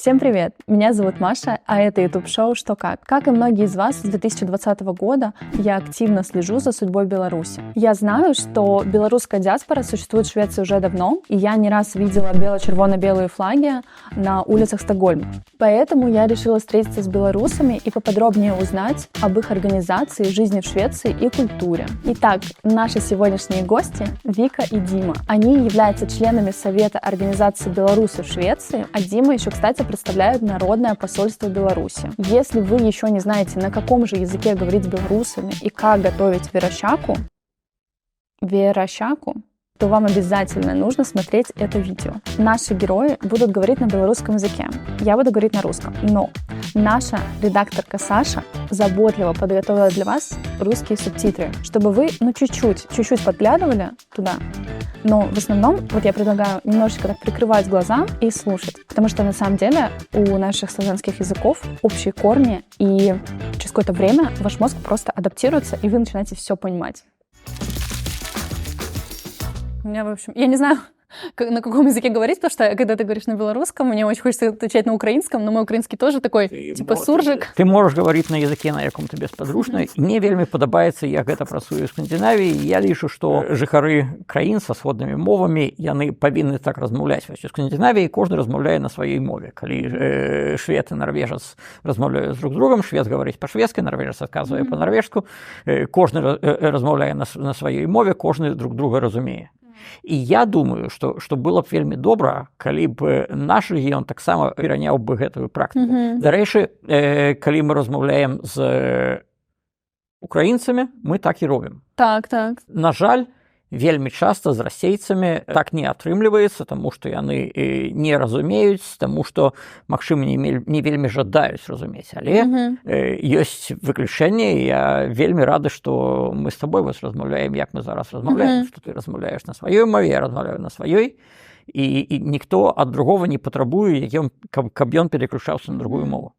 Всем привет! Меня зовут Маша, а это YouTube-шоу «Что как?». Как и многие из вас, с 2020 года я активно слежу за судьбой Беларуси. Я знаю, что белорусская диаспора существует в Швеции уже давно, и я не раз видела бело-червоно-белые флаги на улицах Стокгольма. Поэтому я решила встретиться с белорусами и поподробнее узнать об их организации, жизни в Швеции и культуре. Итак, наши сегодняшние гости — Вика и Дима. Они являются членами Совета организации белорусов в Швеции, а Дима еще, кстати, представляют Народное посольство Беларуси. Если вы еще не знаете, на каком же языке говорить с белорусами и как готовить верощаку, то вам обязательно нужно смотреть это видео. Наши герои будут говорить на белорусском языке. Я буду говорить на русском. Но наша редакторка Саша заботливо подготовила для вас русские субтитры, чтобы вы, чуть-чуть подглядывали туда. Но в основном, вот я предлагаю немножечко так прикрывать глаза и слушать, потому что на самом деле у наших славянских языков общие корни, и через какое-то время ваш мозг просто адаптируется, и вы начинаете все понимать. У меня, в общем, я не знаю, на каком языке говорить, потому что когда ты говоришь на белорусском, мне очень хочется отвечать на украинском, но мой украинский тоже такой, суржик. Ты можешь говорить на языке, на якому тебе спадручна. Мне вельмі падабаецца, як гэта працуе ў Скандинавіі. Я лічу, што жыхары краін са сходнымі мовамі, яны павінны так размаўляць. У Скандинавіі кожны размаўляе на сваёй мове. Калі швед і нарвежец размаўляюць друг з другом, швед гаворыць па-шведску, нарвежец адказвае па-нарвежску, кожны размаўляе на сваёй мове, кожны друг друга разумее. І я думаю, што было б вельмі добра, калі б наш рэгіён таксама пераняў бы гэтую практыку. Дарэчы, калі мы размаўляем з украінцамі, мы так і робім. Так. На жаль, вельмі часта з расейцамі так не атрымліваецца, таму што яны не разумеюць, таму што, магчыма, не вельмі жадаюць разумець. Але ёсць выключэнне, і я вельмі рады, што мы з табой размаўляем, як мы зараз размаўляем, што ты размаўляеш на сваёй мове, я размаўляю на сваёй, і ніхто ад другого не патрабуе, каб ён переключаўся на другую мову.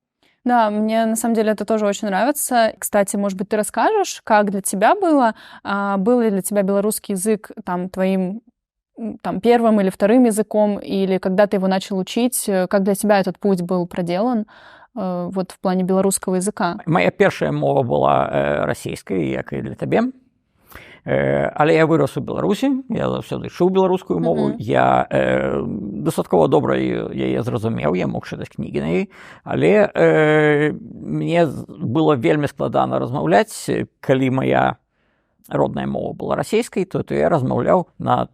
Да, мне на самом деле это тоже очень нравится. Кстати, может быть, ты расскажешь, как для тебя было? Был ли для тебя белорусский язык твоим первым или вторым языком? Или когда ты его начал учить, как для тебя этот путь был проделан вот в плане белорусского языка? Моя первая мова была расійская, як і для тебе. Але я вырос у Беларусі, я заўсёды чуў беларускую мову, я дастаткова добра яе зразумеў, я мог чытаць кнігі на яе, але мне было вельмі складана размаўляць, калі моя родная мова была расійскай, то я размаўляў на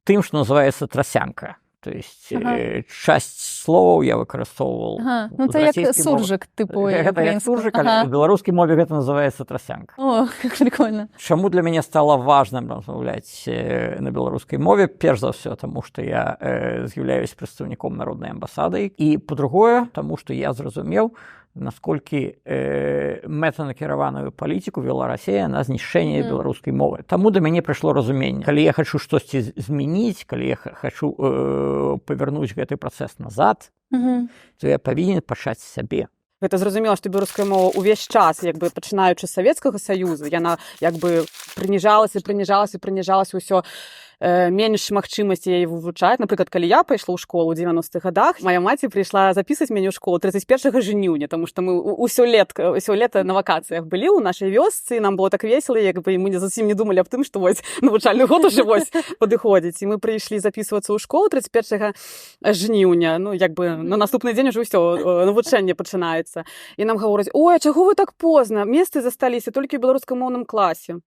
тым, што называецца трасянка. То есть часть словаў я выкарыстоўваў. Это як суржик, типу. Гэта як суржик, але ў беларускай мове гэта называецца трасянка. О, как прикольно. Чаму для мяне стала важным размаўляць на беларускай мове? Перш за ўсё, таму што я з'яўляюсь прадстаўніком народнай амбасады, і па-другое, таму што я зразумеў, насколькі мэтанакіраваную палітыку вела Расія на знішчэнне беларускай мовы. Таму да мяне прыйшло разуменне. Калі я хачу штосьці змяніць, калі я хачу павярнуць гэты працэс назад, то я павінен пачаць з сябе. Гэта зразумела, што беларуская мова ўвесь час, пачынаючы з Савецкага Саюзу, яна прыніжалася ўсё менш магчымасці яе вывучаць. Напрыклад, калі я пайшла ў школу ў 90-х гадах, моя маці прыйшла запісваць мяне ў школу 31 жніўня, таму што мы ўсё лета на вакацыях былі ў нашай вёсцы, нам было так весела, мы зусім не думалі аб тым, што навучальны год ужо падыходзіць. І мы прыйшлі запісвацца ў школу 31 жніўня. На наступны дзень ужо ўсё, навучанне пачынаецца. І нам гавораць: «Ой, а чаго вы так позна? Месцы засталіся толькі ў беларускамоўным класе».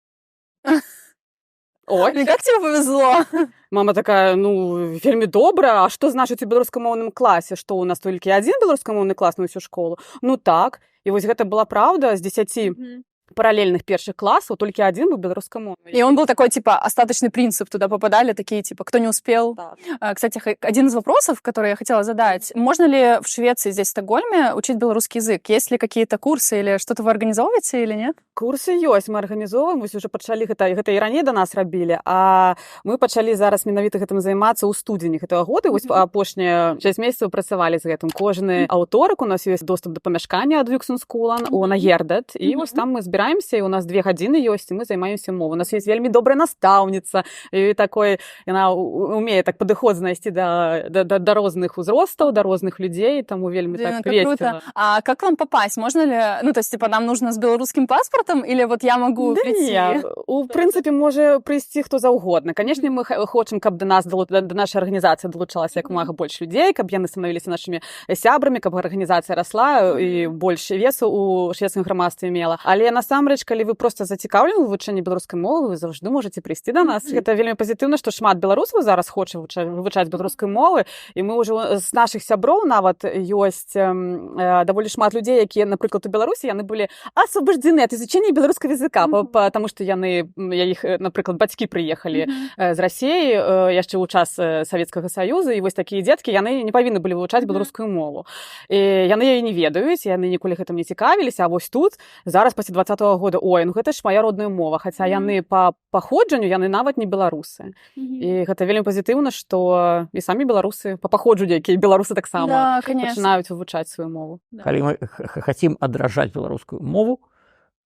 Ой, как тебе повезло? Мама такая: вельмі добра, а што значыць у беларускамоўным класе? Што у нас толькі адзін беларускамоўны клас на ўсю школу? Так. І вось гэта была правда, з 10 параллельных первых классов только один был белорусскомовный. И он был такой, остаточный принцип. Туда попадали такие, кто не успел. Да. Кстати, один из вопросов, который я хотела задать. Можно ли в Швеции, здесь, в Стокгольме, учить белорусский язык? Есть ли какие-то курсы или что-то вы организовываете или нет? Курсы есть, мы организовываем. Мы уже пачалі, гэта і раней до нас робили, а мы пачалі зараз менавіта гэтым займацца ў студзені гэтага года. Вось апошнія 6 месяцаў працавалі з гэтым. Кожны аўторак у нас есть доступ до памяшкання ад Юксенскулан, на Гердет. І вось там мы збираем збіраемся, і у нас 2 гадзіны ёсць, і мы займаемся мовай. У нас есть вельмі добрая настаўніца, і такой, яна умее так падыход знайсці да розных узростаў, да розных людзей, таму вельмі так весело. Круто. А как вам попасть? Можно ли, ну, то есть, типа, нам нужно с белорусским паспортом, или вот я могу прийти? Не, у прынцыпе, можа прыйсці хто заўгодна. Канешне, мы хочам, каб да нашай арганізацыі далучалася як мага больш людзей, каб яны станавіліся нашымі сябрамі, каб арганізацыя расла і больш весу у шведскім грамадстве мела. Але насамрэч, калі вы проста зацікаўлены ў вывучэнні беларускай мовы, вы заўжды можаце прыйсці да нас. Гэта вельмі пазітыўна, што шмат беларусаў зараз хоча вывучаць беларускай мовы, і мы ўжо з нашых сяброў нават ёсць даволі шмат людзей, якія, напрыклад, у Беларусі яны былі асвобождзены ад изучэння беларускага языка, потому што іх, напрыклад, бацькі прыехалі з Расіі яшчэ ў час Савецкага Саюза, і вось такія дзеткі, яны не павінны былі вывучаць беларускую мову. І яны яе не ведаюць, яны ніколі гэтым не цікавіліся, а вось тут зараз пасля 20-го года, ой, ну гэта ж моя родная мова, хаця яны па паходжанню, яны нават не беларусы. І гэта вельмі пазітыўна, што і самі беларусы па паходжанню, якія беларусы таксама пачынаюць вывучаць сваю мову. Калі мы хацім адражаць беларускую мову,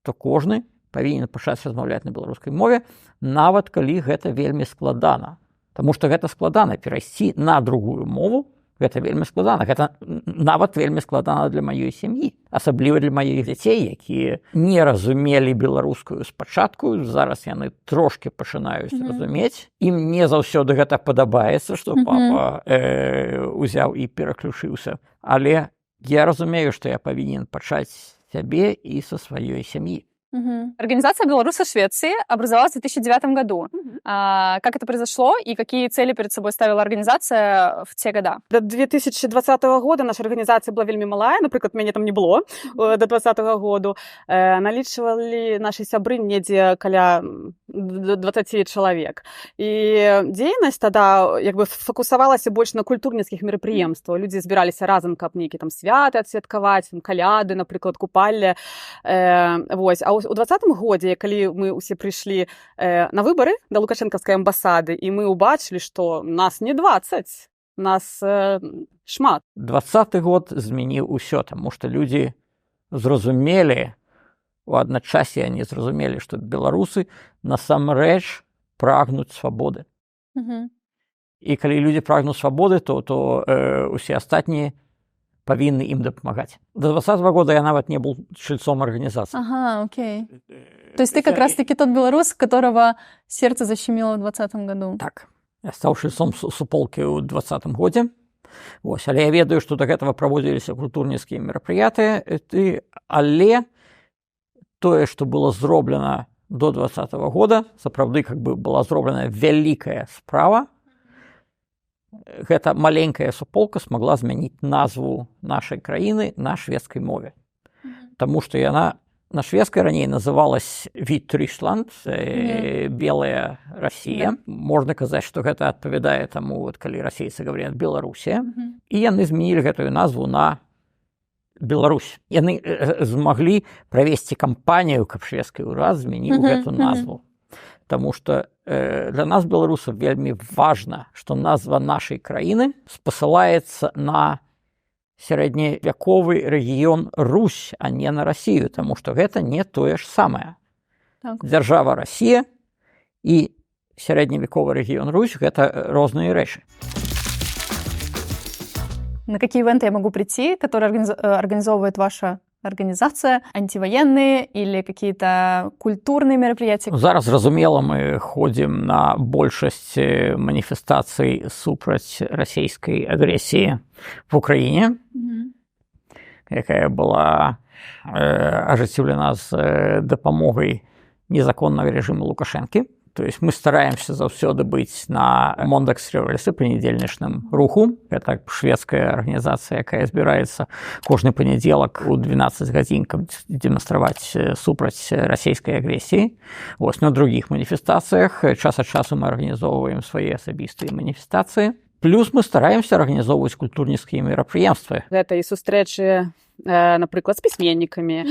то кожны павінен пачаць размаўляць на беларускай мове, нават калі гэта вельмі складана. Таму што гэта складана перайсці на другую мову, гэта вельмі складана. Гэта нават вельмі складана для маёй сям'і, асабліва для маіх дзяцей, якія не разумелі беларускую спачатку, зараз яны трошкі пачынаюць разумець. Ім не заўсёды гэта падабаецца, што папа узяў і пераключыўся. Але я разумею, што я павінен пачаць сябе і са сваёй сям'і. Организация «Белорусы в Швеции» образовалась в 2009 году. Как это произошло и какие цели перед собой ставила организация в те годы? До 2020 года наша организация была вельмі малая, напрыклад, мяне там не было до 2020 году. Налічвалі наши сябры недзе каля 20 чалавек. І дзейнасць тада як бы фокусавалася больш на культурніцкіх мерапрыемствах. Людзі збіраліся разам, каб нейкі там святы адсвяткаваць, каляды, напрыклад, купалле. Вось. А у 2020 годзе, калі мы ўсе прыйшлі на выбары да лукашэнкаўскай амбасады, і мы ўбачылі, што нас не 20, нас шмат. 20 год змяніў усё, таму што людзі зразумелі, у адначасе яны зразумелі, што беларусы насамрэч прагнуць свабоды. І калі людзі прагнуць свабоды, то усе астатнія павінны ім дапамагаць. До 20 года я нават не был чальцом организации. Ага, окей. То есть ты как раз-таки тот белорус, которого сердце защемило в 20 году. Так. Я стал чальцом суполки ў 20 годзе. Вось. Але я ведаю, што да гэтага праводзіліся культурніцкія мерапрыятыя, але тое, што было зроблена до 20 года, сапраўды как бы была зроблена вялікая справа. Гэта маленькая суполка смогла змяніць назву нашай краіны на шведскай мове. Таму што яна на шведскай раней называлась Вітрышланд, белая Россия. Можна казаць, што гэта адпавядае таму, вот, калі расейцы говорят Беларусія. І яны змянілі гэтую назву на Беларусь. Яны змаглі правесці кампанію, каб шведскі ўрад змяніў гэту назву. Таму што для нас, беларусаў, вельмі важна, што назва нашай краіны спасылаецца на сярэдневяковы рэгіён Русь, а не на Расію, таму што гэта не тое ж самае. Так. Дзяржава Расія і сярэдневяковы рэгіён Русь – гэта розныя рэчы. На какие ивенты я могу прийти, которые организовывает ваша организация, антивоенные или какие-то культурные мероприятия? Зараз, разумела, мы ходим на большасць маніфестацый супраць расійскай агрэсіі в Украіне, якая была ажыццёўлена з дапамогай незаконнага рэжыму Лукашэнкі. То есть мы стараемся заўсёды быць на Мондакс-Революцыі панядзельнічным руху. Это шведская организация, якая збіраецца кожны панядзелак у 12 гадзін, каб дэманстраваць супраць расійскай агрэсіі. Вось на других маніфестацыях час ад часу мы арганізоўваем свае асабістыя маніфестацыі. Плюс мы стараемся арганізоўваць культурніцкія мерапрыемствы. Гэта і сустрэчы напрыклад, з пісьменнікамі,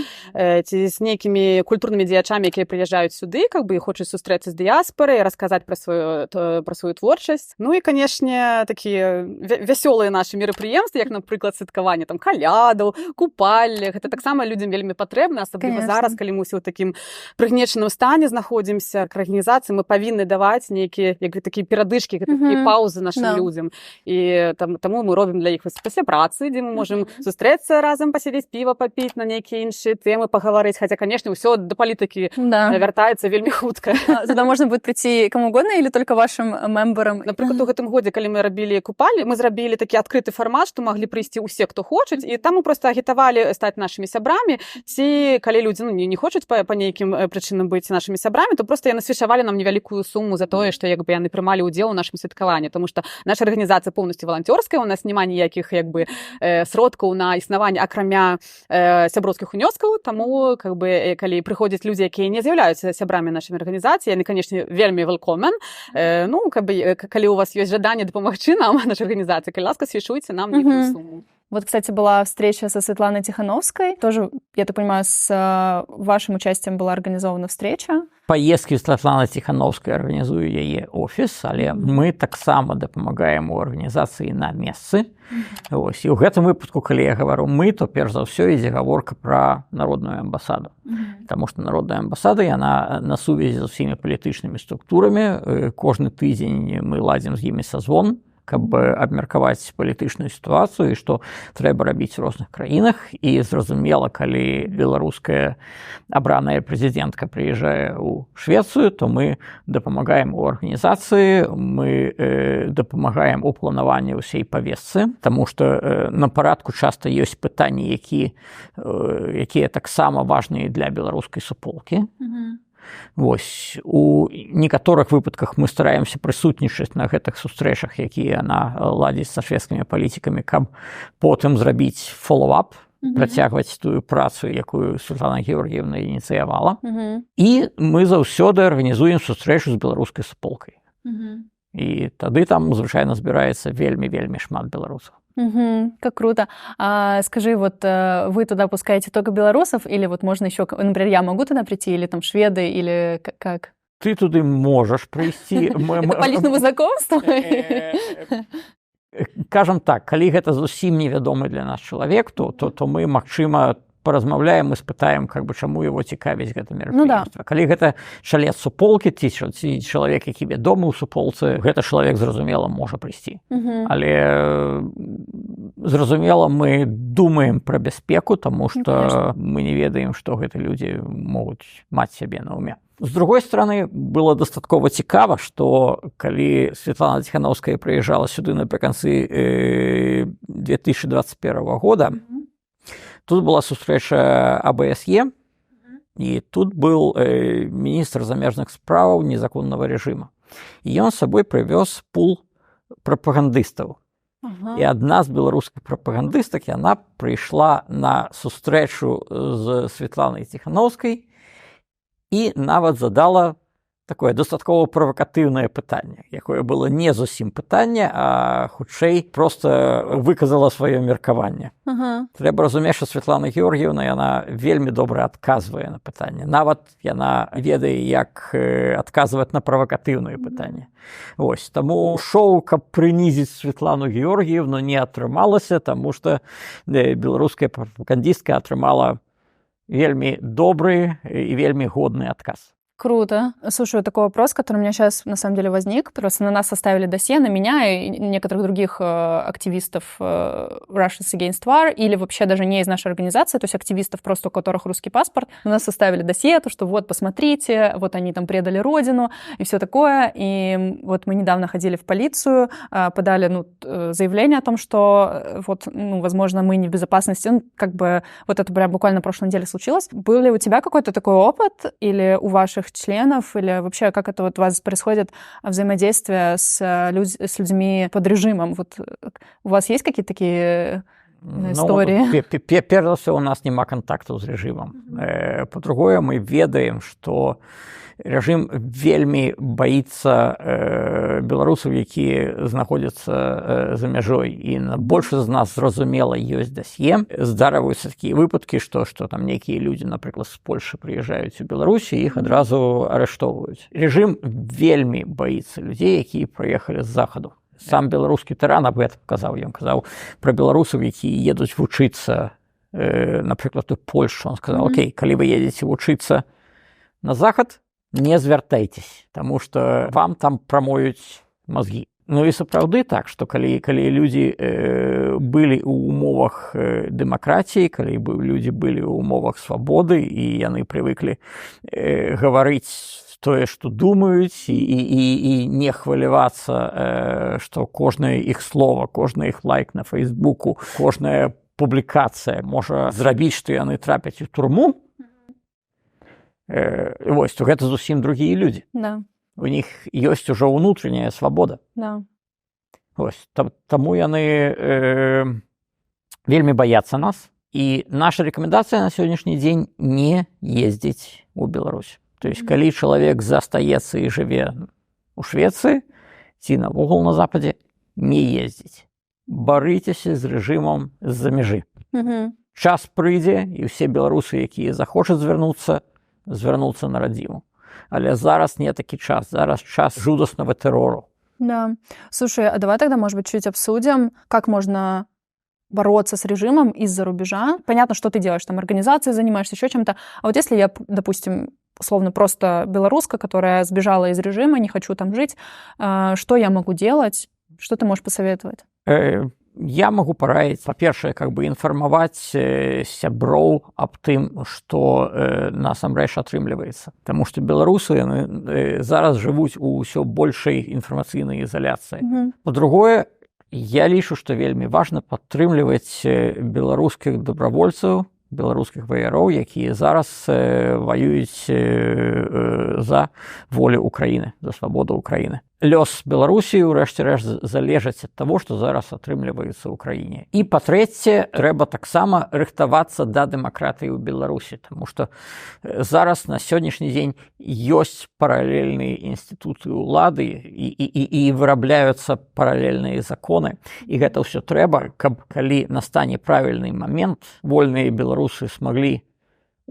ці з нейкімі культурнымі дзеячамі, якія прыязджаюць сюды, как бы, і хочуць сустрэцца з дыяспорай, расказаць пра сваю творчасць. Ну і, канешне, такія вясёлыя нашы мерапрыемствы, як, напрыклад, святкаванне там калядаў, купальні. Гэта таксама людзям вельмі патрэбна, асабліва зараз, калі мы ўсе ў такім прыгнечаным стане знаходзімся. К арганізацыі мы павінны даваць нейкія, як такія перадышкі, такія паўзы нашым людзям. І таму мы робім для іх пасля працы, дзе мы можам сустрэцца разам, пасядзець піва папіць, на нейкія іншыя тэмы пагаварыць. Хаця, канешне, ўсё да палітыкі вяртаецца вельмі хутка. Туда можно будет прийти кому угодно или только вашим мембарам? Напрыклад, у гэтым годзе, калі мы рабілі купалі, мы зрабілі такі адкрыты фармат, што маглі прыйсці ўсе, хто хочуць, і там мы проста агітавалі стаць нашымі сябрамі, ці калі людзі не хочуць па нейкім прычынам быць нашымі сябрамі, то проста яны свяшавалі нам невялікую суму за тое, што як бы яны прымалі ўдзел у нашым святкаванні, тому што наша арганізацыя поўнасцю валанцёрская, у нас няма ніякіх як бы сродкаў на існаванне акрамя сяброўскіх унёскаў, таму как бы калі прыходзяць людзі, якія не з'яўляюцца сябрамі нашай арганізацыі, яны, канешне, вельмі welcome. Ну, как бы, калі у вас ёсць жаданне дапамагчы нам, нашай арганізацыі, калі ласка, свяшуйце нам некую суму. Вот, кстати, была встреча со Светланой Тихановской. Тоже, я так понимаю, с вашим участием была организована встреча. Поездки Светланы Тихановской арганізуе яе офіс, але мы таксама дапамагаем у арганізацыі на месцы. Ось. І ў гэтым выпадку, калі я гавару мы, то перш за ўсё ідзе гаворка пра народную амбасаду. Таму што народная амбасада, яна на сувязі з усімі палітычнымі структурамі. Кожны тыдзень мы ладзім з імі сазвон, каб абмеркаваць палітычную сітуацыю і што трэба рабіць у розных краінах. І зразумела, калі беларуская абраная прэзідэнтка прыязджае ў Швецыю, то мы дапамагаем у арганізацыі, мы дапамагаем у планаванні ўсей павестцы, таму што на парадку часта ёсць пытанні, якія таксама важныя для беларускай суполкі. Вось. У некаторых выпадках мы стараемся прысутнічаць на гэтых сустрэчах, якія яна ладзіць са шведскімі палітыкамі, каб потым зрабіць фоллоуап, працягваць тую працу, якую Светлана Георгіевна ініцыявала. І мы заўсёды арганізуем сустрэчу з беларускай суполкай. І тады там звычайна збіраецца вельмі шмат беларусаў. Как круто. Скажи, вот вы туда пускаете только белорусов, или вот можно еще, например, я могу туда прийти, или там шведы, или как? Ты туды можаш прыйсці. Это по личному знакомству? Кажам так, калі гэта зусім невядомы для нас чалавек, то мы, магчыма, паразмаўляем і спытаем, как бы, чаму его цікавіць гэта мерапрыемства. Калі гэта чалец суполкі, ці чалавек, які вядомы ў суполцы, гэта чалавек, зразумела, можа прыйсці. Але зразумела, мы думаем пра бяспеку, таму што мы не ведаем, што гэты людзі могуць маць сябе на ўме. З другой стороны, было дастаткова цікава, што калі Светлана Тихановская прыязджала сюды напрыканцы 2021 года, тут была сустрэча АБСЕ, і тут был міністр замежных справаў незаконного режима. І ён з сабой прывёз пул прапагандыстаў. І адна з беларускіх прапагандыстак, яна прыйшла на сустрэчу з Светланай Тихановскай і нават задала такое дастаткова правакатыўнае пытанне, якое было не зусім пытанне, а хутчэй проста выказала сваё меркаванне. Трэба разумець, што Светлана Георгіевна, яна вельмі добра адказвае на пытанне. Нават яна ведае, як адказваць на правакатыўныя пытанні. Вось. Таму шоу, каб прынізіць Светлану Георгіевну, не атрымалася, таму што беларуская прапагандістка атрымала вельмі добры і вельмі годны адказ. Круто. Слушай, такой вопрос, который у меня сейчас на самом деле возник. Просто на нас составили досье, на меня и некоторых других активистов Russians Against War, или вообще даже не из нашей организации, то есть активистов, просто у которых русский паспорт. На нас составили досье, то что вот, посмотрите, вот они там предали родину и все такое. И вот мы недавно ходили в полицию, подали заявление о том, что вот, возможно, мы не в безопасности. Как бы вот это прям буквально на прошлой неделе случилось. Был ли у тебя какой-то такой опыт или у ваших членов, или вообще как это вот у вас происходит взаимодействие с людьми под режимом? Вот у вас есть какие-то такие истории. Перш за ўсё, у нас няма кантактаў з рэжымам. Па-другое, мы ведаем, што рэжым вельмі баіцца беларусаў, якія знаходзяцца за мяжой. І на большасць з нас, зразумела, ёсць дасье. Здарваюцца такія выпадкі, што там нейкія людзі, напрыклад, з Польшы прыязджаюць у Беларусі, іх адразу арыштоўваюць. Рэжым вельмі баіцца людзей, якія прыехалі з захаду. Сам беларускі тыран аб гэтым казаў. Ён казаў пра беларусаў, якія едуць вучыцца, напрыклад, у Польшу. Он сказаў: окей, калі вы едзеце вучыцца на захад, не звяртайцесь, таму што вам там прамоюць мазгі. Ну і сапраўды так, што калі людзі былі ў умовах дэмакратіі, калі людзі былі ў умовах свабоды, і яны прывыклі гаварыць тое, што думаюць, і не хвалявацца, што кожнае іх слова, кожны іх лайк на Фейсбуку, кожная публікацыя можа зрабіць, што яны трапяць у турму, вось, то гэта зусім другія людзі. Да. У них ёсць ужо ўнутраняя свабода. Да. Вось, таму яны вельмі баяцца нас. І наша рэкамендацыя на сённяшні дзень не ездзіць у Беларусь. То есть, калі чалавек застаецца і жыве у Швецыі ці навогул на Западзе, не ездзіць. Барыцеся з рэжымам з-за мяжы. Час прыйдзе, і ўсе беларусы, якія захочуць звярнуцца на радзіму. Але зараз не такі час. Зараз час жудаснага тэрору. Да. Слушай, а давай тогда, может быть, чуть обсудим, как можно бороться с режимом из-за рубежа. Понятно, что ты делаешь, там, организацией занимаешься, еще чем-то. А вот если я, допустим, условно просто белоруска, которая сбежала из режима, не хочу там жить, что я могу делать? Что ты можешь посоветовать? Я могу параіць, па-першае, інфармаваць сяброў аб тым, што насамрэч атрымліваецца. Таму што беларусы зараз жывуць у ўсё большай інфармацыйнай ізаляцыі. Па-другое, я лічу, што вельмі важна падтрымліваць беларускіх добравольцаў, беларускіх ваяроў, якія зараз ваююць за волю Украіны, за свабоду Украіны. Лёс Беларусі, у рэшце рэшт, залежыць ад таго, што зараз атрымліваецца ў краіне. І, па-трэцяе, трэба таксама рыхтавацца да дэмакратыі ў Беларусі, таму што зараз на сённяшні дзень ёсць паралельныя інстытуты ўлады і вырабляюцца паралельныя законы. І гэта ўсё трэба, каб калі настане правільны момент, вольныя беларусы смаглі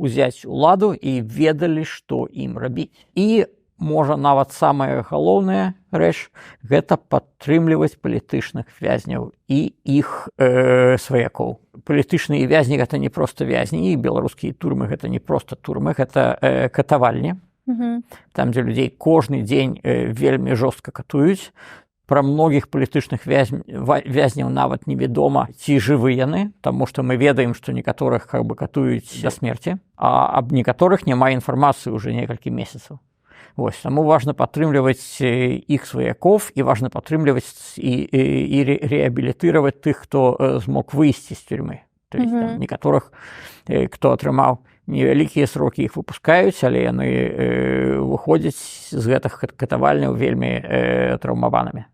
ўзяць уладу і ведалі, што ім рабіць. І можа, нават самая галоўная рэч – гэта падтрымліваць палітычных вязняў і іх сваякоў. Палітычныя вязні – гэта не проста вязні, і беларускія турмы – гэта не проста турмы, гэта катавальні. Там, дзе людзей кожны дзень вельмі жорстка катуюць. Пра многіх палітычных вязняў нават невядома, ці жывы яны, таму што мы ведаем, што некаторых катуюць да смерці, а аб некаторых няма інфармацыі ўжо некалькі месяцаў. Вось, таму важна падтрымліваць іх сваякоў і важна падтрымліваць і рэабілітыраваць тых, хто змог выйсці з тюрьмы. То есть, там, некаторых, хто атрымаў невялікія срокі, іх выпускаюць, але яны выходзяць з гэтых катавальняў вельмі траўмаванымі.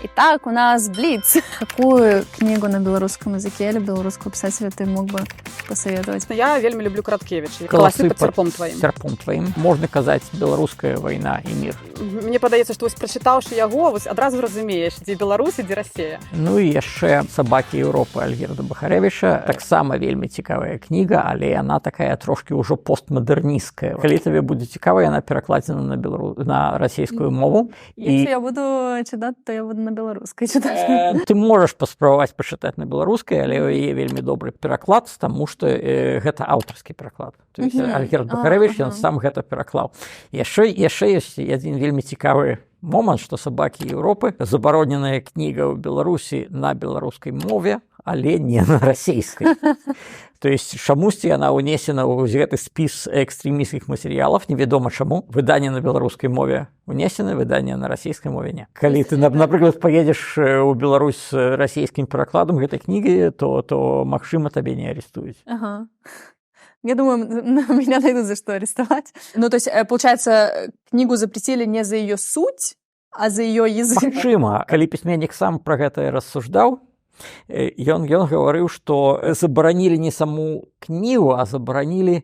Итак, у нас блиц. Какую книгу на белорусском языке или белорусского писателя ты мог бы посоветовать? Я вельмі люблю Караткевіча. «Каласы под серпом твоим». Серпом твоим. Можна казаць «Беларуская вайна і мір». Мне падаецца, што прачытаўшы яго, адразу разумееш, дзе Беларусь і дзе Расія. Ну і яшчэ «Сабакі Еўропы» Альгерда Бахарэвіча. Таксама вельмі цікавая кніга, але яна такая трошкі ўжо постмадэрністкая. Калі табе будзе цікава, яна перакладзена на расійскую мову. Если я буду читать, то я буду на беларускай чытаць. Ты можаш паспрабаваць пачытаць на беларускай, але яе вельмі добры пераклад, таму што гэта аўтарскі пераклад. То есть Альгерд Бахарэвіч, ён сам гэта пераклаў. Яшчэ ёсць адзін вельмі цікавы момант, што «Сабакі Еўропы» забароненая кніга ў Беларусі на беларускай мове, але не на расійскай. То есть чамусьці яна ўнесена ў гэты спіс экстрэмістскіх матэрыялаў, невядома чаму. Выданне на беларускай мове ўнесена, выданне на расійскай мове не. Калі ты, напрыклад, паедзеш у Беларусь з расійскім перакладам гэтай кнігі, то магчыма, табе не арестуюць. Ага. Я думаю, меня найдут за что арестовать. Ну, то есть, получается, книгу запретили не за ее суть, А за ее язык? Магчыма, калі пісьменнік сам пра гэта рассуждаў, ён гаварыў, што забаранілі не саму кнігу, а забаранілі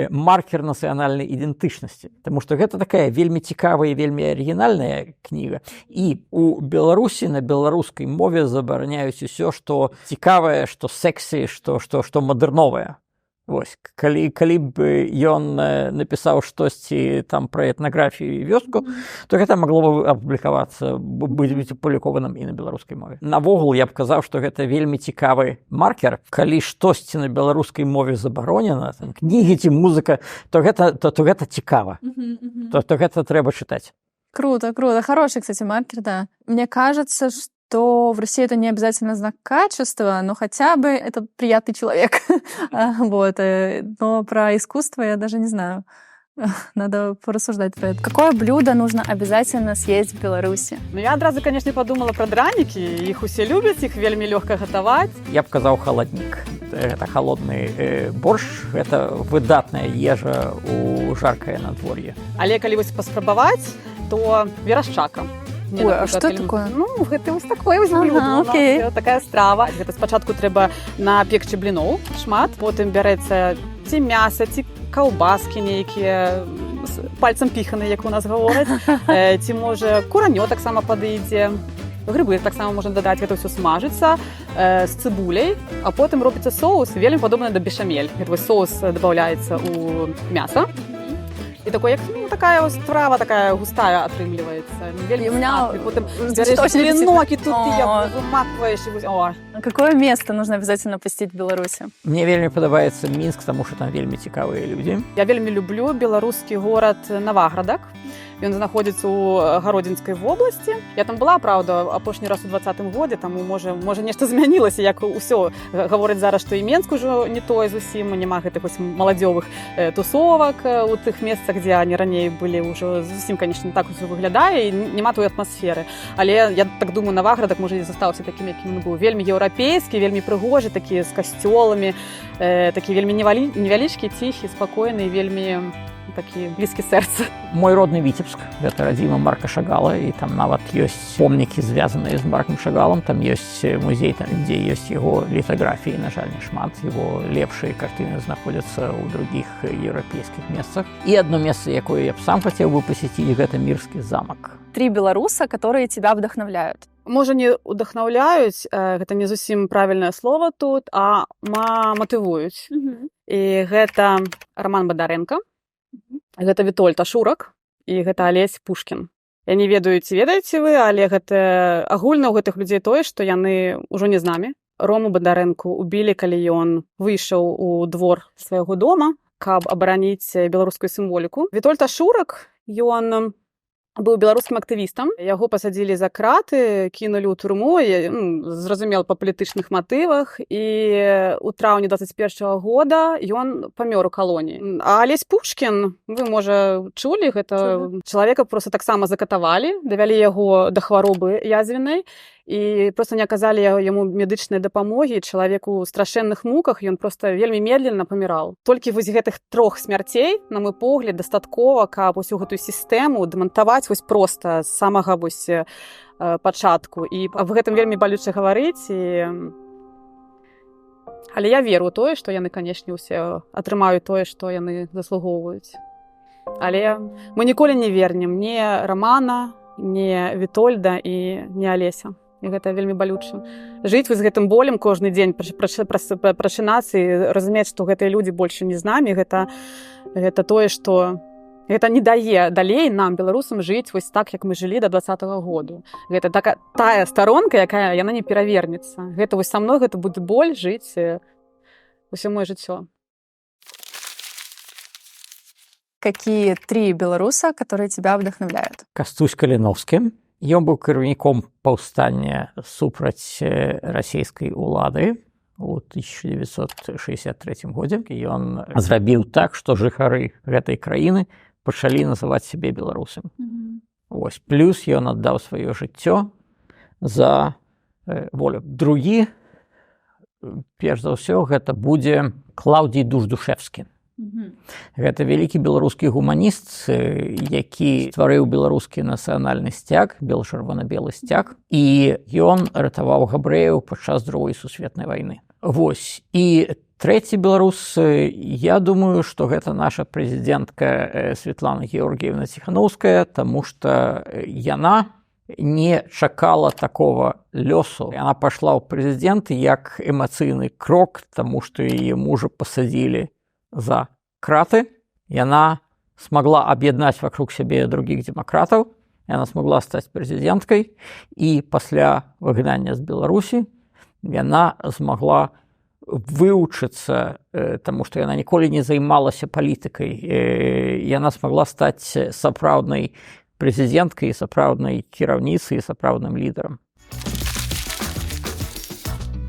маркер нацыянальнай ідэнтычнасці. Таму што гэта такая вельмі цікавая і вельмі арыгінальная кніга. І у Беларусі на беларускай мове забараняюць усё, што цікавае, што сексі, што мадэрновае. Вось, калі б ён напісаў штосьці там пра этнаграфію і вёску, то гэта магло бы апублікавацца, быць апублікованым і на беларускай мове. Навогул я б казаў, што гэта вельмі цікавы маркер. Калі штосьці на беларускай мове забаронена, там, кнігі ці музыка, то гэта цікава. То гэта трэба чытаць. Круто. Хороший, кстати, маркер, да. Мне кажется, что в России это не обязательно знак качества, но хотя бы это приятный человек. Вот. Но про искусство я даже не знаю. Надо порассуждать про это. Какое блюдо нужно обязательно съесть в Беларуси? Ну, я одразу, конечно, подумала про дранікі. Іх усе любяць, іх вельмі лёгка гатаваць. Я б казаў халаднік. Гэта халодны борщ, гэта выдатная ежа у жаркае надвор'е. Але калі вось паспрабаваць, то верашчака. Ой, а что такое? Ну, гэта вось такое вось блюдо. Окей. Такая страва. Гэта спачатку трэба напекчы бліноў шмат, потым бярэцца ці мяса, ці каўбаскі нейкія, пальцам піханы, як у нас гавораць, ці можа куранё таксама падыдзе. Грыбы таксама можна дадаць, гэта ўсё смажыцца з цыбуляй, а потым робіцца соус, вельмі падобны да бешамель. Гэта вось соус дабаўляецца ў мяса. І такой, як, ну, такая ось страва такая густая атрымліваецца. Вельмі смачна. Потым бярэш блінок і тут ты як вымакваеш. Какое место нужно обязательно посетить в Беларуси? Мне вельмі падабаецца Мінск, таму што там вельмі цікавыя людзі. Я вельмі люблю беларускі горад Наваградак. Ён знаходзіцца ў Гародзінскай вобласці. Я там была, праўда, апошні раз у 2020 годзе, таму можа нешта змянілася, як усё. Гавораць зараз, што і Менск ужо не тое зусім, няма гэтых вось маладзёвых тусовак у тых месцах, дзе они раней былі ўжо зусім, канечне, так усё выглядае, і няма той атмасферы. Але я так думаю, Наваградак можа і застаўся такім, якім быў. Вельмі еўрапейскі, вельмі прыгожы, такі з касцёламі, такі вельмі невялічкі, ціхі, спакойны, вельмі такі блізкі сэрца. Мой родны Віцебск, гэта радзіма Марка Шагала, і там нават ёсць помнікі, звязаныя з Маркам Шагалам, там ёсць музей, дзе ёсць яго літаграфіі, на жаль, не шмат, яго лепшыя картыны знаходзяцца ў другіх еўрапейскіх месцах. І одно месца, якое я б сам хацеў бы пасеціць, гэта Мірскі замак. 3 беларуса, которые тебя вдохновляют. Можа, не удахнаўляюць, гэта не зусім правільнае слово тут, а матывуюць. І гэта Роман Бондаренко, гэта Вітольд Ашурак і гэта Алесь Пушкін. Я не ведаю, ці ведаеце вы, але гэта агульна ў гэтых людзей тое, што яны ўжо не з намі. Рому Бондаренку убілі, калі ён выйшаў у двор свайго дома, каб абараніць беларускую сімволіку. Вітольд Ашурак, ён быў беларускім актывістам. Яго пасадзілі за краты, кінулі ў турму, зразумела, па палітычных матывах, і ў траўні 21 года ён памёр у калоніі. А Алесь Пушкін, вы, можа, чулі, гэта чалавека проста таксама закатавалі, давялі яго да хваробы язвеннай, і проста не аказалі яму медычнай дапамогі, чалавек у страшэнных муках, ён проста вельмі медленно паміраў. Толькі вось гэтых 3 смярцей, на мой погляд, дастаткова, каб усю гэтую сістэму дэмантаваць вось проста з самага вось пачатку. І аб гэтым вельмі балюча гаварыць. Але я веру ў тое, што яны, канешне, усе атрымаюць тое, што яны заслугоўваюць. Але мы ніколі не вернем ні Романа, ні Вітольда і ні Алеся. І гэта вельмі балюча. Жыць вось гэтым болем кожны дзень, прачынацца і разумець, што гэтыя людзі больш не з намі, гэта тое, што гэта не дае далей нам, беларусам, жыць вось так, як мы жылі да 2020 году. Гэта тая старонка, якая яна не перавернецца. Гэта вось са мной гэта будзе боль жыць усё моё жыццё. Какие 3 белоруса, которые тебя вдохновляют? Кастусь Каліновскі. Ён быў кіраўніком паўстання супраць расійскай улады у 1963 годзе. Ён зрабіў так, што жыхары гэтай краіны пачалі называць сябе беларусамі. Вось. Плюс ён аддаў сваё жыццё за волю. Другі, перш за ўсё, гэта будзе Клаўдзій Душ-Душэвскі. Гэта вялікі беларускі гуманіст, які стварыў беларускі нацыянальны сцяг, бел-чырвона-белы сцяг, і ён ратаваў габрэяў падчас Другой сусветнай вайны. Вось. І трэці беларус, я думаю, што гэта наша прэзідэнтка Светлана Георгіевна Ціханаўская, таму што яна не чакала такого лёсу. Яна пайшла ў прэзідэнты як эмацыйны крок, таму што яе мужа пасадзілі за краты. Яна смогла аб'яднаць вокруг сябе других демократаў, яна смогла стаць прэзідэнткай, і пасля выгнання з Беларусі яна змагла вывучыцца, таму што яна ніколі не займалася палітыкай. Яна смогла стаць сапраўднай прэзідэнткай, сапраўднай кіраўніцай і сапраўдным лідарам.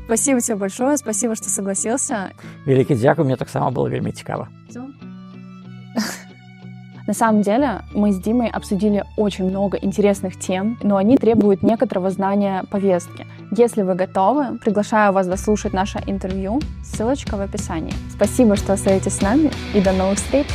Спасибо тебе большое, спасибо, что согласился. Вялікі дзякуй, мне таксама было вельмі цікава. На самом деле, мы с Димой обсудили очень много интересных тем, но они требуют некоторого знания повестки. Если вы готовы, приглашаю вас дослушать наше интервью. Ссылочка в описании. Спасибо, что остаетесь с нами, и до новых встреч!